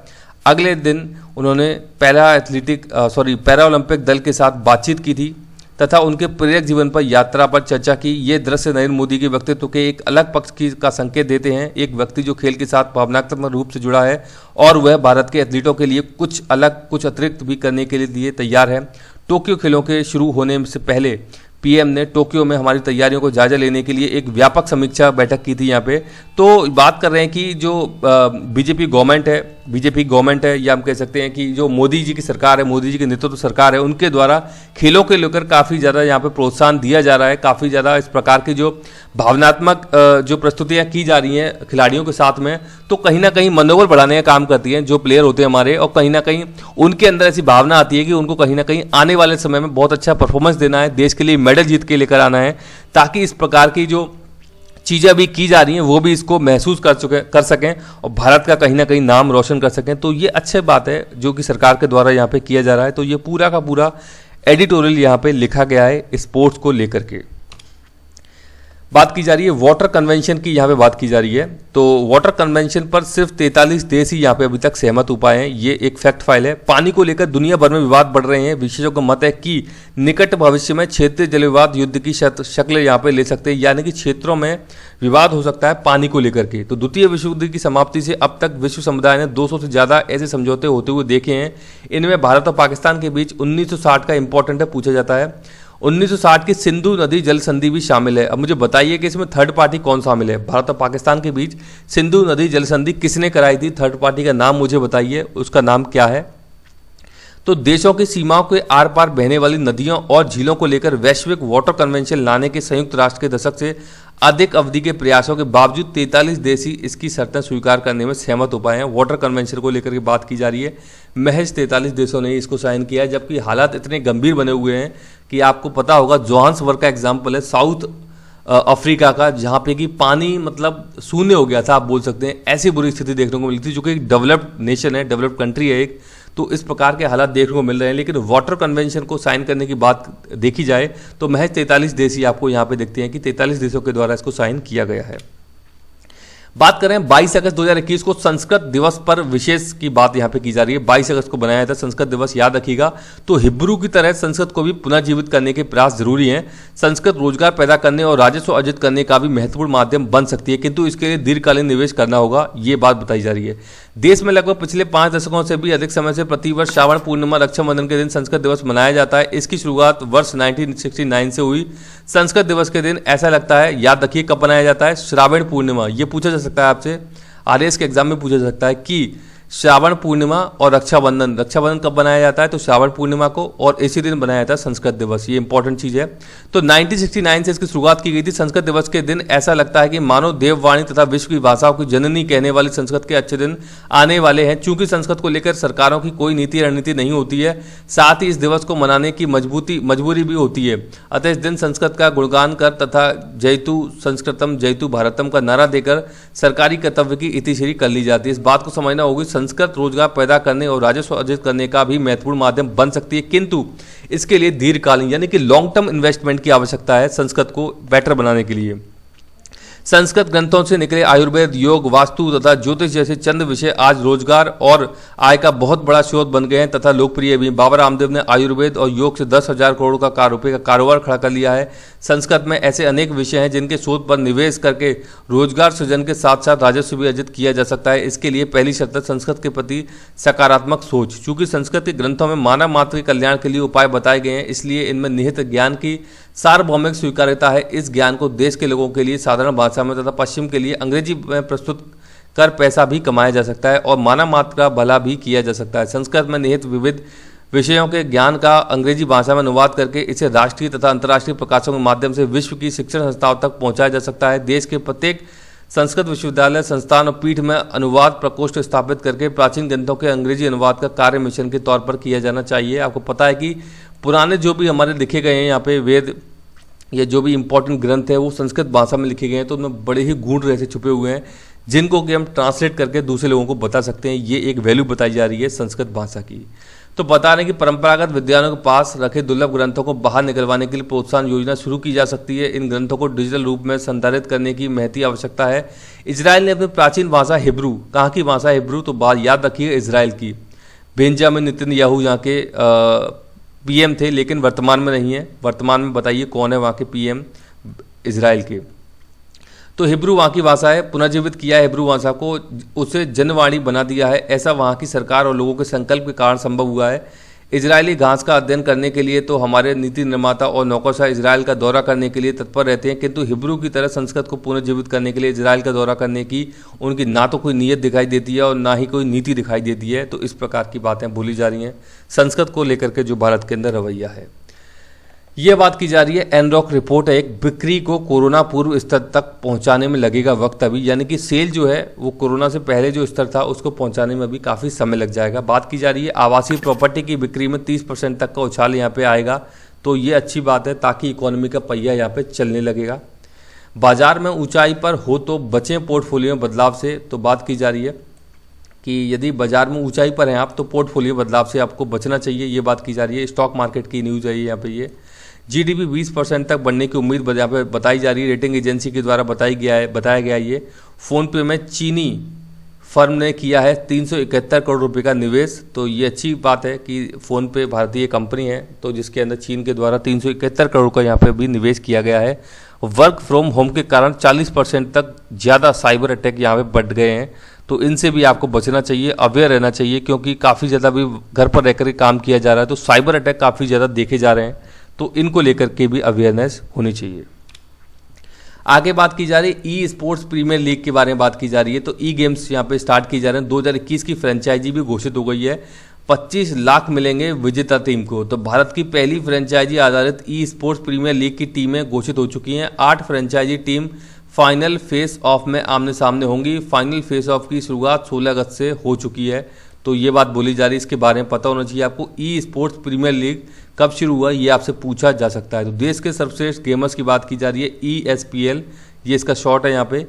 अगले दिन उन्होंने पैरा ओलंपिक दल के साथ बातचीत की थी तथा उनके प्रेरक जीवन पर यात्रा पर चर्चा की। ये दृश्य नरेंद्र मोदी के व्यक्तित्व के एक अलग पक्ष का संकेत देते हैं। एक व्यक्ति जो खेल के साथ भावनात्मक रूप से जुड़ा है और वह भारत के एथलीटों के लिए कुछ अलग, कुछ अतिरिक्त भी करने के लिए तैयार है। टोक्यो खेलों के शुरू होने से पहले पीएम ने टोक्यो में हमारी तैयारियों को जायजा लेने के लिए एक व्यापक समीक्षा बैठक की थी यहाँ पे। तो बात कर रहे हैं कि जो बीजेपी गवर्नमेंट है या हम कह सकते हैं कि जो मोदी जी की सरकार है, मोदी जी की नेतृत्व सरकार है, उनके द्वारा खेलों के लेकर काफ़ी ज़्यादा यहाँ पे प्रोत्साहन दिया जा रहा है। काफ़ी ज़्यादा इस प्रकार की जो भावनात्मक जो प्रस्तुतियाँ की जा रही हैं खिलाड़ियों के साथ में, तो कहीं ना कहीं मनोबल बढ़ाने का काम करती हैं जो प्लेयर होते हैं हमारे, और कहीं ना कहीं उनके अंदर ऐसी भावना आती है कि उनको कहीं ना कहीं आने वाले समय में बहुत अच्छा परफॉर्मेंस देना है, देश के लिए मेडल जीत के लेकर आना है, ताकि इस प्रकार की जो चीज़ें अभी की जा रही हैं वो भी इसको महसूस कर सकें और भारत का कहीं ना कहीं नाम रोशन कर सकें। तो ये अच्छी बात है जो कि सरकार के द्वारा यहाँ पे किया जा रहा है। तो ये पूरा का पूरा एडिटोरियल यहाँ पे लिखा गया है स्पोर्ट्स को लेकर के। बात की जा रही है वाटर कन्वेंशन की, यहाँ पे बात की जा रही है। तो वाटर कन्वेंशन पर सिर्फ 43 देश ही यहाँ पे अभी तक सहमत हो पाए हैं। ये एक फैक्ट फाइल है। पानी को लेकर दुनिया भर में विवाद बढ़ रहे हैं। विशेषज्ञों का मत है कि निकट भविष्य में क्षेत्रीय जल विवाद युद्ध की शक्ल यहाँ पे ले सकते हैं, यानी कि क्षेत्रों में विवाद हो सकता है पानी को लेकर के। तो द्वितीय विश्व युद्ध की समाप्ति से अब तक विश्व समुदाय ने 200 से ज़्यादा ऐसे समझौते होते हुए देखे हैं। इनमें भारत और पाकिस्तान के बीच 1960 का इंपॉर्टेंट है, पूछा जाता है। 1960 की सिंधु नदी जल संधि भी शामिल है। अब मुझे बताइए कि इसमें थर्ड पार्टी कौन शामिल है। भारत और पाकिस्तान के बीच सिंधु नदी जल संधि किसने कराई थी? थर्ड पार्टी का नाम मुझे बताइए, उसका नाम क्या है? तो देशों की सीमाओं के आर पार बहने वाली नदियों और झीलों को लेकर वैश्विक वाटर कन्वेंशन लाने के संयुक्त राष्ट्र के दशक से अधिक अवधि के प्रयासों के बावजूद 43 देश ही इसकी शर्तें स्वीकार करने में सहमत हो पाए हैं। वाटर कन्वेंशन को लेकर के बात की जा रही है। महज 43 देशों ने इसको साइन किया है, जबकि हालात इतने गंभीर बने हुए हैं कि आपको पता होगा जोहान्सबर्ग का एग्जाम्पल है साउथ अफ्रीका का, जहाँ पे कि पानी मतलब शून्य हो गया था, आप बोल सकते हैं। ऐसी बुरी स्थिति देखने को मिली थी, जो कि एक डेवलप्ड नेशन है, डेवलप्ड कंट्री है एक। तो इस प्रकार के हालात देखने को मिल रहे हैं। लेकिन वाटर कन्वेंशन को साइन करने की बात देखी जाए तो महज 43 देश ही आपको यहाँ पे देखते हैं कि 43 देशों के द्वारा इसको साइन किया गया है। बात करें 22 अगस्त 2021 को संस्कृत दिवस पर विशेष की बात यहाँ पे की जा रही है। 22 अगस्त को बनाया था संस्कृत दिवस, याद रखिएगा। तो हिब्रू की तरह संस्कृत को भी पुनर्जीवित करने के प्रयास जरूरी हैं। संस्कृत रोजगार पैदा करने और राजस्व अर्जित करने का भी महत्वपूर्ण माध्यम बन सकती है, किंतु इसके लिए दीर्घकालीन निवेश करना होगा, ये बात बताई जा रही है। देश में लगभग पिछले 5 दशकों से भी अधिक समय से प्रतिवर्ष श्रावण पूर्णिमा रक्षाबंधन के दिन संस्कृत दिवस मनाया जाता है। इसकी शुरुआत वर्ष 1969 से हुई। संस्कृत दिवस के दिन ऐसा लगता है, याद रखिए कब मनाया जाता है, श्रावण पूर्णिमा। ये पूछा जा सकता है आपसे, आरएएस के एग्जाम में पूछा जा सकता है कि श्रावण पूर्णिमा और रक्षाबंधन कब बनाया जाता है? तो श्रावण पूर्णिमा को, और इसी दिन बनाया जाता है संस्कृत दिवस। ये इंपॉर्टेंट चीज है। तो 1969 से इसकी शुरुआत की गई थी। संस्कृत दिवस के दिन ऐसा लगता है कि मानो देववाणी तथा विश्व की भाषाओं की जननी कहने वाली संस्कृत के अच्छे दिन आने वाले हैं। चूंकि संस्कृत को लेकर सरकारों की कोई नीति रणनीति नहीं होती है, साथ ही इस दिवस को मनाने की मजबूरी भी होती है। अतः इस दिन संस्कृत का गुणगान कर तथा जयतु संस्कृतम जयतु भारतम का नारा देकर सरकारी कर्तव्य की इतिश्री कर ली जाती है। इस बात को समझना होगी, संस्कृत रोजगार पैदा करने और राजस्व अर्जित करने का भी महत्वपूर्ण माध्यम बन सकती है, किंतु इसके लिए दीर्घकालीन यानी कि लॉन्ग टर्म इन्वेस्टमेंट की आवश्यकता है संस्कृत को बेटर बनाने के लिए। संस्कृत ग्रंथों से निकले आयुर्वेद, योग, वास्तु तथा ज्योतिष जैसे चंद विषय आज रोजगार और आय का बहुत बड़ा स्रोत बन गए हैं तथा लोकप्रिय भी। बाबा रामदेव ने आयुर्वेद और योग से 10,000 करोड़ रुपए का कारोबार खड़ा कर लिया है। संस्कृत में ऐसे अनेक विषय हैं जिनके शोध पर निवेश करके रोजगार सृजन के साथ साथ राजस्व भी अर्जित किया जा सकता है। इसके लिए पहली शर्त है संस्कृत के प्रति सकारात्मक सोच। चूंकि संस्कृत के ग्रंथों में मानव मात्र के कल्याण के लिए उपाय बताए गए हैं, इसलिए इनमें निहित ज्ञान की सार्वभौमिक स्वीकार्यता है। इस ज्ञान को देश के लोगों के लिए साधारण भाषा में तथा पश्चिम के लिए अंग्रेजी में प्रस्तुत कर पैसा भी कमाया जा सकता है और मानव मात्र का भला भी किया जा सकता है। संस्कृत में निहित विविध विषयों के ज्ञान का अंग्रेजी भाषा में अनुवाद करके इसे राष्ट्रीय तथा अंतर्राष्ट्रीय प्रकाशनों के माध्यम से विश्व की शिक्षण संस्थाओं तक पहुंचाया जा सकता है। देश के प्रत्येक संस्कृत विश्वविद्यालय, संस्थान और पीठ में अनुवाद प्रकोष्ठ स्थापित करके प्राचीन ग्रंथों के अंग्रेजी अनुवाद का कार्य मिशन के तौर पर किया जाना चाहिए। आपको पता है कि पुराने जो भी हमारे लिखे गए हैं यहाँ पे वेद या जो भी इंपॉर्टेंट ग्रंथ है वो संस्कृत भाषा में लिखे गए हैं, तो उनमें बड़े ही गूढ़ रहस्य छुपे हुए हैं जिनको कि हम ट्रांसलेट करके दूसरे लोगों को बता सकते हैं। ये एक वैल्यू बताई जा रही है संस्कृत भाषा की। तो बता रहे हैं कि परंपरागत विद्यालयों के पास रखे दुर्लभ ग्रंथों को बाहर निकलवाने के लिए प्रोत्साहन योजना शुरू की जा सकती है। इन ग्रंथों को डिजिटल रूप में संधारित करने की महती आवश्यकता है। इजराइल ने अपनी प्राचीन भाषा हिब्रू, कहाँ की भाषा हिब्रू, तो बात याद रखिए इजराइल की। बेंजामिन नेतन्याहू यहाँ के पीएम थे, लेकिन वर्तमान में नहीं है। वर्तमान में बताइए कौन है वहाँ के पीएम इजराइल के। तो हिब्रू वहाँ की भाषा है, पुनर्जीवित किया है हिब्रू भाषा को, उसे जनवाणी बना दिया है। ऐसा वहाँ की सरकार और लोगों के संकल्प के कारण संभव हुआ है। इजरायली घास का अध्ययन करने के लिए तो हमारे नीति निर्माता और नौकरशाह इजराइल का दौरा करने के लिए तत्पर रहते हैं, किंतु हिब्रू की तरह संस्कृत को पुनर्जीवित करने के लिए इजराइल का दौरा करने की उनकी ना तो कोई नीयत दिखाई देती है और ना ही कोई नीति दिखाई देती है। तो इस प्रकार की बातें बोली जा रही हैं संस्कृत को लेकर के जो भारत के अंदर रवैया है। ये बात की जा रही है एनरॉक रिपोर्ट है, एक बिक्री को कोरोना पूर्व स्तर तक पहुंचाने में लगेगा वक्त अभी, यानी कि सेल जो है वो कोरोना से पहले जो स्तर था उसको पहुंचाने में अभी काफ़ी समय लग जाएगा। बात की जा रही है आवासीय प्रॉपर्टी की बिक्री में 30% तक का उछाल यहाँ पे आएगा, तो ये अच्छी बात है ताकि इकोनॉमी का पहिया यहाँ पे चलने लगेगा। बाजार में ऊंचाई पर हो तो बचें पोर्टफोलियो में बदलाव से। तो बात की जा रही है कि यदि बाजार में ऊंचाई पर हैं आप तो पोर्टफोलियो बदलाव से आपको बचना चाहिए, ये बात की जा रही है। स्टॉक मार्केट की न्यूज़ है यहाँ पे। ये जीडीपी 20% तक बढ़ने की उम्मीद यहाँ पे बताई जा रही है, रेटिंग एजेंसी के द्वारा बताया गया है। ये फोनपे में चीनी फर्म ने किया है 371 करोड़ रुपए का निवेश। तो ये अच्छी बात है कि फोनपे भारतीय कंपनी है तो जिसके अंदर चीन के द्वारा 371 करोड़ का यहाँ पे भी निवेश किया गया है। वर्क फ्रॉम होम के कारण 40% तक ज़्यादा साइबर अटैक यहाँ पे बढ़ गए हैं, तो इनसे भी आपको बचना चाहिए, अवेयर रहना चाहिए, क्योंकि काफ़ी ज़्यादा भी घर पर रहकर काम किया जा रहा है तो साइबर अटैक काफ़ी ज़्यादा देखे जा रहे हैं, तो इनको लेकर के भी अवेयरनेस होनी चाहिए। आगे बात की जा रही है ई स्पोर्ट्स प्रीमियर लीग के बारे में बात की जा रही है। तो ई गेम्स यहाँ पे स्टार्ट की जा रहे हैं। 2021 की फ्रेंचाइजी भी घोषित हो गई है। 25 लाख मिलेंगे विजेता टीम को। तो भारत की पहली फ्रेंचाइजी आधारित ई स्पोर्ट्स प्रीमियर लीग की टीमें घोषित हो चुकी हैं। 8 franchise team final face off में आमने सामने होंगी। फाइनल फेस ऑफ की शुरुआत 16 अगस्त से हो चुकी है, तो ये बात बोली जा रही है, इसके बारे में पता होना चाहिए आपको। ई स्पोर्ट्स प्रीमियर लीग कब शुरू हुआ ये आपसे पूछा जा सकता है। तो देश के सर्वश्रेष्ठ गेमर्स की बात की जा रही है। ESPL ये इसका शॉर्ट है यहाँ पे,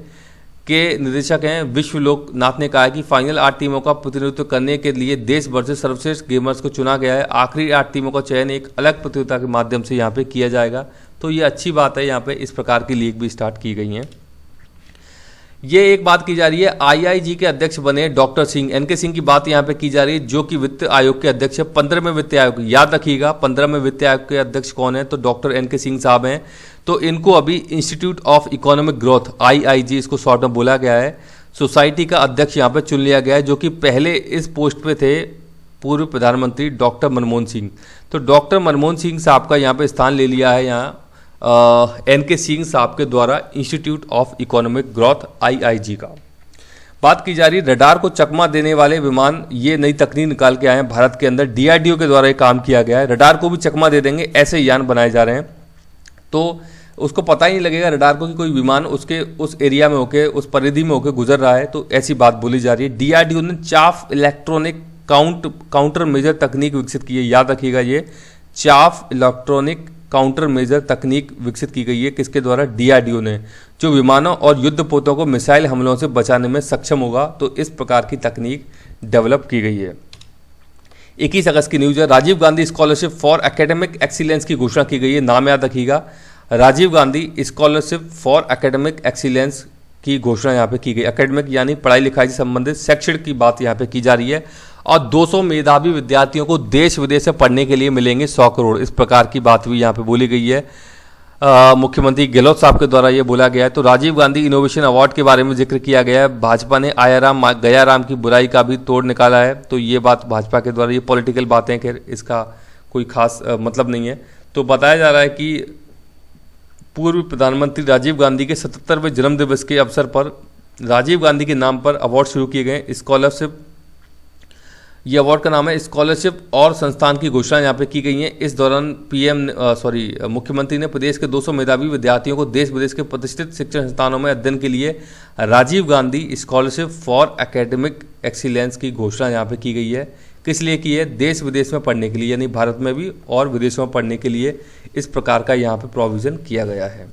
के निदेशक हैं विश्वलोकनाथ ने कहा है कि फाइनल 8 टीमों का प्रतिनिधित्व करने के लिए देश भर से सर्वश्रेष्ठ गेमर्स को चुना गया है। आखिरी 8 टीमों का चयन एक अलग प्रतियोगिता के माध्यम से यहाँ पे किया जाएगा, तो ये अच्छी बात है। यहाँ पे इस प्रकार की लीग भी स्टार्ट की गई हैं। ये एक बात की जा रही है IIG के अध्यक्ष बने डॉक्टर सिंह, NK सिंह की बात यहाँ पे की जा रही है, जो कि वित्त आयोग के अध्यक्ष है। 15वें वित्त आयोग, याद रखिएगा 15वें वित्त आयोग के अध्यक्ष कौन है, तो डॉक्टर NK सिंह साहब हैं। तो इनको अभी institute of economic growth IIG इसको शॉर्ट में बोला गया है, सोसाइटी का अध्यक्ष यहाँ पे चुन लिया गया है, जो कि पहले इस पोस्ट पे थे पूर्व प्रधानमंत्री डॉक्टर मनमोहन सिंह। तो डॉक्टर मनमोहन सिंह साहब का यहाँ पे स्थान ले लिया है यहाँ NK सिंह साहब के द्वारा institute of economic growth IIG का। बात की जा रही है रडार को चकमा देने वाले विमान, ये नई तकनीक निकाल के आए हैं भारत के अंदर। DRDO के द्वारा ये काम किया गया है। रडार को भी चकमा दे देंगे ऐसे यान बनाए जा रहे हैं, तो उसको पता ही नहीं लगेगा रडार को कि कोई विमान उसके उस एरिया में होके उस परिधि में होके गुजर रहा है, तो ऐसी बात बोली जा रही है। DRDO ने चाफ इलेक्ट्रॉनिक काउंटर मेजर तकनीक विकसित की है, याद रखिएगा ये चाफ इलेक्ट्रॉनिक काउंटर मेजर तकनीक विकसित की गई है। किसके द्वारा? DRDO ने, जो विमानों और युद्धपोतों को मिसाइल हमलों से बचाने में सक्षम होगा। तो इस प्रकार की तकनीक डेवलप की गई है। 21 अगस्त की न्यूज है, Rajiv Gandhi scholarship for academic excellence की घोषणा की गई है। नाम याद रखिएगा, Rajiv Gandhi scholarship for academic excellence की घोषणा यहाँ पे की गई। एकेडमिक यानी पढ़ाई लिखाई से संबंधित शैक्षणिक की बात यहाँ पे की जा रही है। और 200 मेधावी विद्यार्थियों को देश विदेश से पढ़ने के लिए मिलेंगे 100 करोड़, इस प्रकार की बात भी यहाँ पे बोली गई है। मुख्यमंत्री गहलोत साहब के द्वारा ये बोला गया है। तो राजीव गांधी इनोवेशन अवार्ड के बारे में जिक्र किया गया है। भाजपा ने आयाराम गयाराम की बुराई का भी तोड़ निकाला है। तो ये बात भाजपा के द्वारा, ये पॉलिटिकल बातें, खैर इसका कोई खास मतलब नहीं है। तो बताया जा रहा है कि पूर्व प्रधानमंत्री राजीव गांधी के 77वें जन्मदिवस के अवसर पर राजीव गांधी के नाम पर अवार्ड शुरू किए गए। स्कॉलरशिप, ये अवार्ड का नाम है स्कॉलरशिप और संस्थान की घोषणा यहाँ पे की गई है। इस दौरान मुख्यमंत्री ने प्रदेश के 200 मेधावी विद्यार्थियों को देश विदेश के प्रतिष्ठित शिक्षण संस्थानों में अध्ययन के लिए Rajiv Gandhi scholarship for academic excellence की घोषणा यहाँ पे की गई है। किस लिए की है? देश विदेश में पढ़ने के लिए, यानी भारत में भी और विदेशों में पढ़ने के लिए इस प्रकार का यहाँ पे प्रोविजन किया गया है।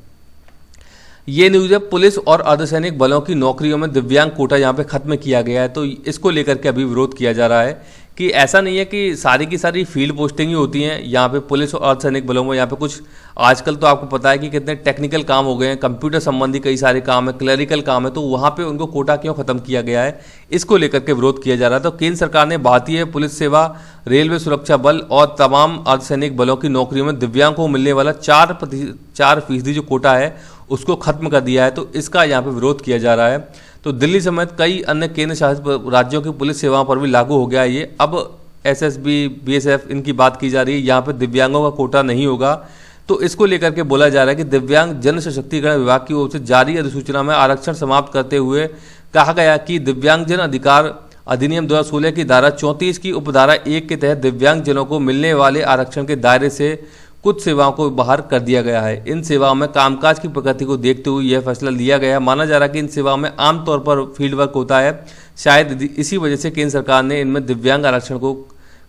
ये न्यूज़ है, पुलिस और अर्धसैनिक बलों की नौकरियों में दिव्यांग कोटा यहाँ पे खत्म किया गया है। तो इसको लेकर के अभी विरोध किया जा रहा है कि ऐसा नहीं है कि सारी की सारी फील्ड पोस्टिंग ही होती हैं यहाँ पे पुलिस और अर्धसैनिक बलों में। यहाँ पे कुछ आजकल तो आपको पता है कि कितने टेक्निकल काम हो गए हैं, कंप्यूटर संबंधी कई सारे काम है, क्लरिकल काम है, तो वहाँ पे उनको कोटा क्यों खत्म किया गया है, इसको लेकर के विरोध किया जा रहा है। तो केंद्र सरकार ने भारतीय पुलिस सेवा, रेलवे सुरक्षा बल और तमाम अर्धसैनिक बलों की नौकरियों में दिव्यांग को मिलने वाला 4% जो कोटा है उसको खत्म कर दिया है। तो इसका यहाँ पे विरोध किया जा रहा है। तो दिल्ली समेत कई अन्य केंद्र शासित राज्यों की पुलिस सेवाओं पर भी लागू हो गया है ये। अब एसएसबी, बीएसएफ, इनकी बात की जा रही है, यहाँ पे दिव्यांगों का कोटा नहीं होगा। तो इसको लेकर के बोला जा रहा है कि दिव्यांग जन सशक्तिकरण विभाग की ओर से जारी अधिसूचना में आरक्षण समाप्त करते हुए कहा गया कि दिव्यांगजन अधिकार अधिनियम 2016 की धारा 34 की उपधारा 1 के तहत दिव्यांगजनों को मिलने वाले आरक्षण के दायरे से कुछ सेवाओं को बाहर कर दिया गया है। इन सेवाओं में कामकाज की प्रकृति को देखते हुए यह फैसला लिया गया है। माना जा रहा है कि इन सेवाओं में आमतौर पर फील्ड वर्क होता है, शायद इसी वजह से केंद्र सरकार ने इनमें दिव्यांग आरक्षण को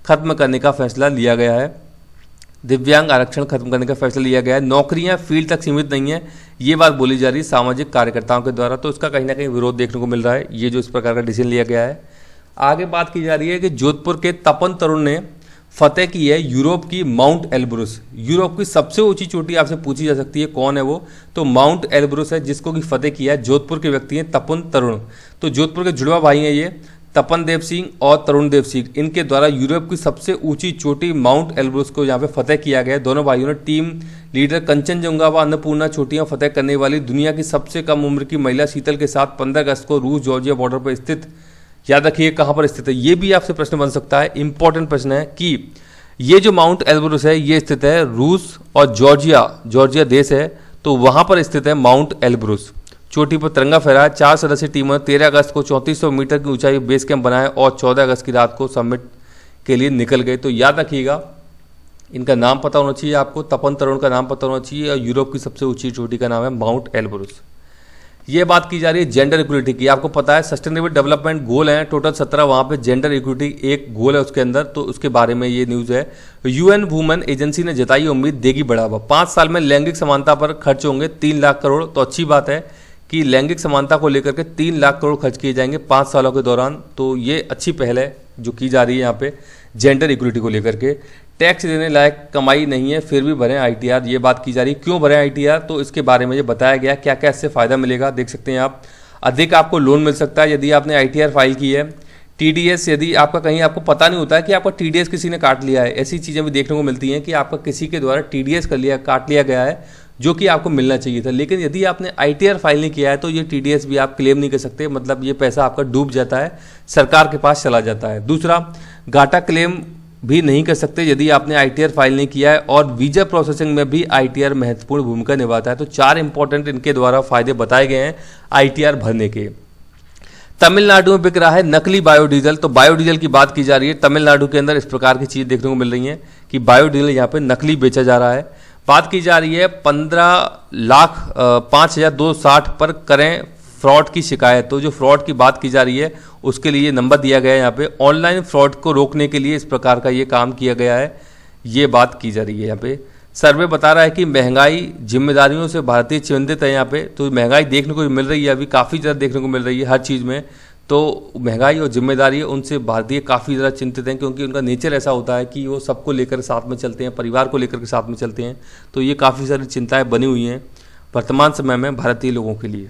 खत्म करने का फैसला लिया गया है। दिव्यांग आरक्षण खत्म करने का फैसला लिया गया है। नौकरियां फील्ड तक सीमित नहीं है, ये बात बोली जा रही है सामाजिक कार्यकर्ताओं के द्वारा। तो इसका कहीं ना कहीं विरोध देखने को मिल रहा है, ये जो इस प्रकार का डिसीजन लिया गया है। आगे बात की जा रही है कि जोधपुर के तपन तरुण ने फतेह की है यूरोप की माउंट एल्ब्रुस। यूरोप की सबसे ऊंची चोटी आपसे पूछी जा सकती है, कौन है वो? तो माउंट एल्ब्रुस है, जिसको कि फतेह किया है जोधपुर के व्यक्ति हैं तपन तरुण। तो जोधपुर के जुड़वा भाई हैं ये, तपन देव सिंह और तरुण देव सिंह। इनके द्वारा यूरोप की सबसे ऊंची चोटी माउंट एल्ब्रुस को यहाँ पे फतेह किया गया है। दोनों भाइयों ने टीम लीडर कंचनजंगा व अन्नपूर्णा चोटियां फतेह करने वाली दुनिया की सबसे कम उम्र की महिला शीतल के साथ 15 अगस्त को रूस जॉर्जिया बॉर्डर पर स्थित, याद रखिए कहाँ पर स्थित है, ये भी आपसे प्रश्न बन सकता है, इंपॉर्टेंट प्रश्न है कि ये जो माउंट एल्ब्रुस है ये स्थित है रूस और जॉर्जिया देश है, तो वहां पर स्थित है माउंट एल्ब्रुस। चोटी पर तिरंगा फहराया। 4 सदस्यीय टीम ने 13 अगस्त को 3400 मीटर की ऊंचाई बेस कैंप बनाया और 14 अगस्त की रात को समिट के लिए निकल गए। तो याद रखिएगा, इनका नाम पता होना चाहिए आपको, तपन तरुण का नाम पता होना चाहिए, और यूरोप की सबसे ऊंची चोटी का नाम है माउंट एल्ब्रुस। ये बात की जा रही है जेंडर इक्वलिटी की। आपको पता है सस्टेनेबल डेवलपमेंट गोल हैं टोटल 17, वहाँ पे जेंडर इक्वलिटी एक गोल है उसके अंदर, तो उसके बारे में ये न्यूज़ है। यूएन वुमेन एजेंसी ने जताई उम्मीद देगी बढ़ावा। 5 साल में लैंगिक समानता पर खर्च होंगे 3 लाख करोड़। तो अच्छी बात है कि लैंगिक समानता को लेकर के 3 लाख करोड़ खर्च किए जाएंगे 5 सालों के दौरान। तो ये अच्छी पहल है जो की जा रही है यहाँ पे जेंडर इक्वलिटी को लेकर के। टैक्स देने लायक कमाई नहीं है फिर भी भरें आईटीआर, ये बात की जा रही है। क्यों भरें आईटीआर? तो इसके बारे में ये बताया गया क्या क्या इससे फ़ायदा मिलेगा, देख सकते हैं आप। अधिक आपको लोन मिल सकता है यदि आपने आईटीआर फाइल की है। टीडीएस, यदि आपका कहीं आपको पता नहीं होता है कि आपका टीडीएस किसी ने काट लिया है, ऐसी चीज़ें भी देखने को मिलती हैं कि आपका किसी के द्वारा टीडीएस काट लिया गया है जो कि आपको मिलना चाहिए था। लेकिन यदि आपने आईटीआर फाइल नहीं किया है तो ये टीडीएस भी आप क्लेम नहीं कर सकते, मतलब ये पैसा आपका डूब जाता है, सरकार के पास चला जाता है। दूसरा, घाटा क्लेम भी नहीं कर सकते यदि आपने आईटीआर फाइल नहीं किया है, और वीजा प्रोसेसिंग में भी आईटीआर महत्वपूर्ण भूमिका निभाता है। तो 4 इंपॉर्टेंट इनके द्वारा फायदे बताए गए हैं आईटीआर भरने के। तमिलनाडु में बिक रहा है नकली बायोडीजल। तो बायोडीजल की बात की जा रही है, तमिलनाडु के अंदर इस प्रकार की चीज़ देखने को मिल रही है कि बायोडीजल यहाँ पे नकली बेचा जा रहा है। बात की जा रही है 15,05,260 पर करें फ्रॉड की शिकायत। तो जो फ्रॉड की बात की जा रही है उसके लिए नंबर दिया गया है यहाँ पे। ऑनलाइन फ्रॉड को रोकने के लिए इस प्रकार का ये काम किया गया है, ये बात की जा रही है यहाँ पे। सर्वे बता रहा है कि महंगाई जिम्मेदारियों से भारतीय चिंतित है यहाँ पे। तो महंगाई देखने को मिल रही है, अभी काफ़ी ज़्यादा देखने को मिल रही है हर चीज़ में। तो महंगाई और जिम्मेदारी उनसे भारतीय काफ़ी ज़्यादा चिंतित हैं, क्योंकि उनका नेचर ऐसा होता है कि वो सबको लेकर साथ में चलते हैं, परिवार को लेकर के साथ में चलते हैं। तो ये काफ़ी सारी चिंताएं बनी हुई हैं वर्तमान समय में भारतीय लोगों के लिए।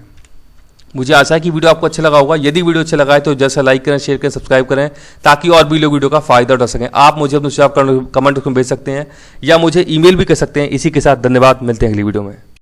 मुझे आशा है कि वीडियो आपको अच्छा लगा होगा। यदि वीडियो अच्छा लगा है तो जैसा लाइक करें, शेयर करें, सब्सक्राइब करें, ताकि और भी लोग वीडियो का फायदा उठा सकें। आप मुझे अपने सुझाव कमेंट में भेज सकते हैं या मुझे ईमेल भी कर सकते हैं। इसी के साथ धन्यवाद, मिलते हैं अगली वीडियो में।